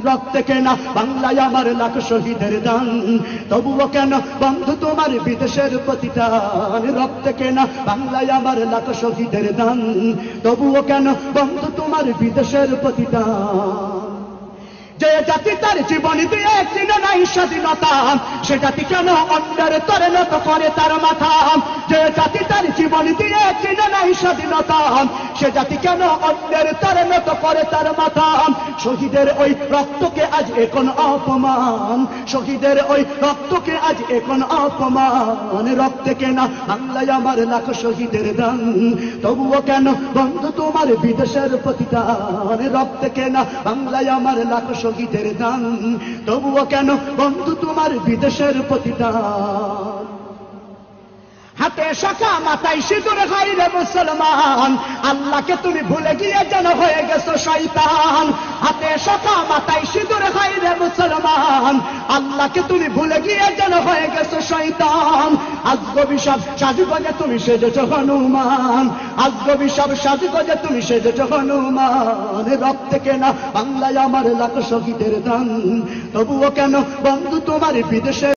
রক্তে কেনা বাংলায় আমার লাখ শহীদের দান, তবুও কেন বন্ধু তোমার বিদেশের প্রতিদান। রক্তে কেনা বাংলায় আমার লাখ শহীদের দান, তবুও কেন বন্ধু তোমার বিদেশের প্রতিদান। যে জাতি তার জীবন দিয়ে চিনে নাই স্বাধীনতা, সে জাতি কেন অন্যের তরে নত করে তার মাথা। যে জাতি তার জীবন দিয়ে চিনে নাই স্বাধীনতা, সে জাতি কেন অন্যের তরে নত করে তার মাথা। শহীদের ওই রক্তকে আজ এখন অপমান, শহীদের ওই রক্তকে আজ এখন অপমান। রক্তে কেনা বাংলায় আমার লাখ শহীদের দান, তবুও কেন বন্ধু তোমার বিদেশের প্রতিদান। রক্তে কেনা বাংলায় আমার লাখ শহীদের দান, তবুও কেন বন্ধু তোমার বিদেশের প্রতিদান। হাতে শাখা মাথায় সিঁদুর হাই রে মুসলমান, আল্লাহকে তুমি ভুলে গিয়ে যেন হয়ে গেছো শয়তান। হাতে শাখা মাথায় সিঁদুর হাই রে মুসলমান, আল্লাহকে তুমি ভুলে গিয়ে যেন হয়ে গেছো শয়তান। আজগবি সব সাজগোজে তুমি সেজেছো হনুমান, আজগবি সব সাজগোজে তুমি সেজেছো হনুমান। রক্তে কেনা বাংলায় আমার লাখ শহীদের দান, তবুও কেন বন্ধু তোমার বিদেশে